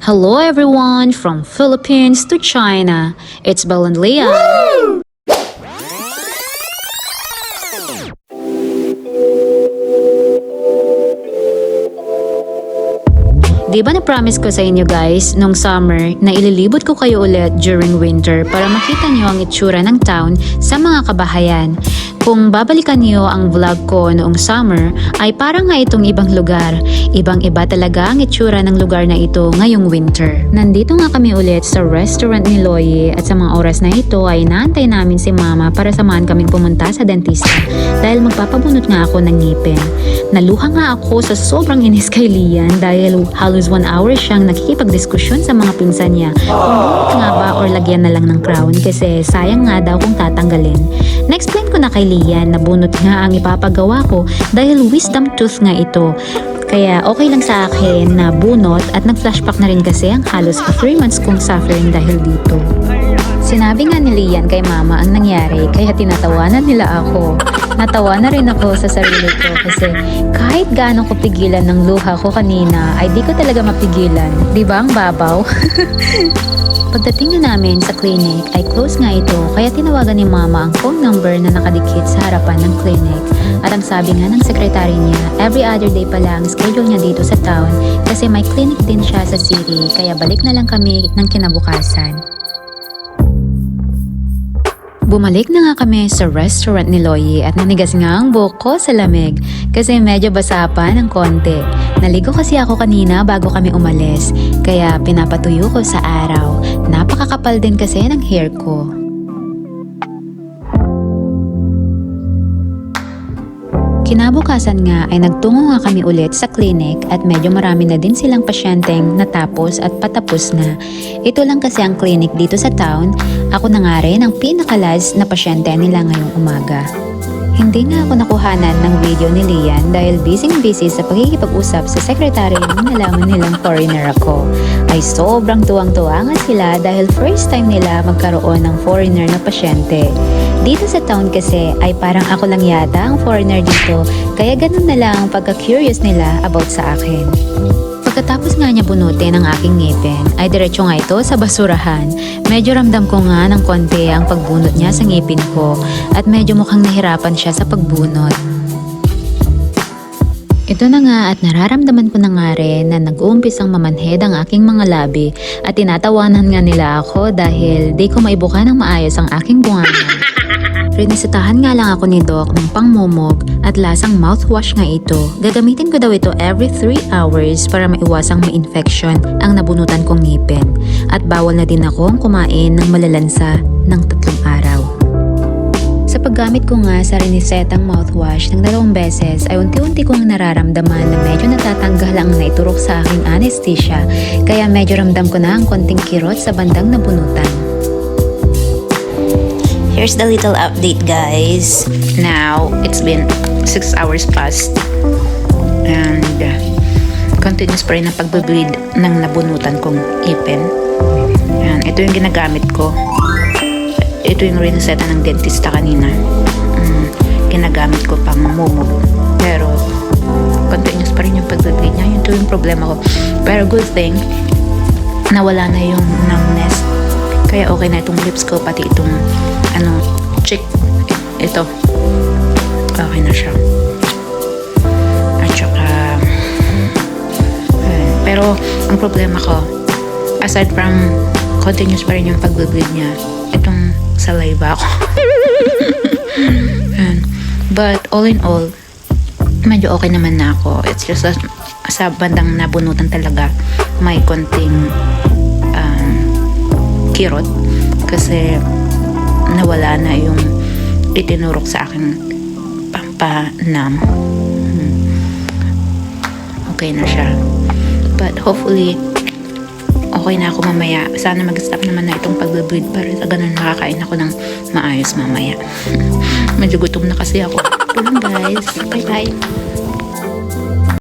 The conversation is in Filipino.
Hello everyone, from Philippines to China. It's Belle and Leah. Di ba na-promise ko sa inyo guys, nung summer, na ililibot ko kayo ulit during winter para makita nyo ang itsura ng town sa mga kabahayan. Kung babalikan niyo ang vlog ko noong summer, ay parang nga itong ibang lugar. Ibang-iba talaga ang itsura ng lugar na ito ngayong winter. Nandito nga kami ulit sa restaurant ni Loie at sa mga oras na ito ay inaantay namin si Mama para samahan kaming pumunta sa dentista dahil magpapabunot nga ako ng ngipin. Naluha nga ako sa sobrang inis kay Lian dahil halos 1 hour siyang nakikipagdiskusyon sa mga pinsan niya kung bunot nga ba or lagyan na lang ng crown kasi sayang nga daw kung tatanggalin. Na-explain ko na kay Lian na bunot nga ang ipapagawa ko dahil wisdom tooth nga ito. Kaya okay lang sa akin na bunot at nag-flashback na rin kasi ang halos 3 months kong suffering dahil dito. Sinabi nga ni Lian kay Mama ang nangyari kaya tinatawanan nila ako. Natawa na rin ako sa sarili ko kasi kahit gaano ko pigilan ng luha ko kanina ay di ko talaga mapigilan. Di ba ang babaw? Pagdating na namin sa clinic ay close nga ito kaya tinawagan ni Mama ang phone number na nakadikit sa harapan ng clinic. At ang sabi nga ng sekretary niya, every other day pa lang schedule niya dito sa town kasi may clinic din siya sa city kaya balik na lang kami ng kinabukasan. Bumalik na nga kami sa restaurant ni Loie at nanigas nga ang buhok ko sa lamig kasi medyo basa pa ng konti. Naligo kasi ako kanina bago kami umalis kaya pinapatuyo ko sa araw. Napakakapal din kasi ng hair ko. Kinabukasan nga ay nagtungo nga kami ulit sa clinic at medyo marami na din silang pasyenteng natapos at patapos na. Ito lang kasi ang clinic dito sa town. Ako na nga rin ang pinakalas na pasyente nila ngayong umaga. Hindi nga ako nakuhanan ng video ni Lian dahil busy sa pagkikipag-usap sa sekretary nung nalaman nilang foreigner ako. Ay sobrang tuwang-tuwa nga sila dahil first time nila magkaroon ng foreigner na pasyente. Dito sa town kasi ay parang ako lang yata ang foreigner dito kaya ganun na lang ang pagka-curious nila about sa akin. Pagkatapos nga niya bunutin ang aking ngipin, ay diretso nga ito sa basurahan. Medyo ramdam ko nga ng konti ang pagbunot niya sa ngipin ko at medyo mukhang nahirapan siya sa pagbunot. Ito na nga at nararamdaman ko na nga rin na nag-uumpisang mamanhid ang aking mga labi at tinatawanan nga nila ako dahil di ko maibuka ng maayos ang aking bunganan. Rinisitahan nga lang ako ni Doc ng pangmumog at lasang mouthwash nga ito. Gagamitin ko daw ito every 3 hours para maiwasang ma-infection ang nabunutan kong ngipin. At bawal na din akong kumain ng malalansa ng 3 araw. Sa paggamit ko nga sa rinisetang mouthwash ng 2 beses ay unti-unti kong nararamdaman na medyo natatanggal ang naiturok sa aking anesthesia kaya medyo ramdam ko na ang konting kirot sa bandang nabunutan. Here's the little update, guys. Now, it's been 6 hours past and continuous pa rin ang pagbe-bleed ng nabunutan kong ipin. Yan, ito yung ginagamit ko. Ito yung riniseta ng dentista kanina. Ginagamit ko pang mumog. Pero, continuous pa rin yung pagbe-bleed niya. Ito yung problema ko. Pero good thing, nawala na yung numbness. Kaya okay na itong lips ko, pati itong cheek. Ito. Okay na siya. At saka, pero ang problema ko, aside from continuous pa rin yung pag-bleed niya, itong saliva ko. But all in all, medyo okay naman na ako. It's just sa bandang nabunutan talaga, may konting kirot kasi nawala na yung itinurok sa aking pampanam. Okay na siya. But hopefully, okay na ako mamaya. Sana mag-stop naman na itong pag-bleed para sa ganun makakain ako ng maayos mamaya. Medyo gutom na kasi ako. Tulong guys. Bye-bye.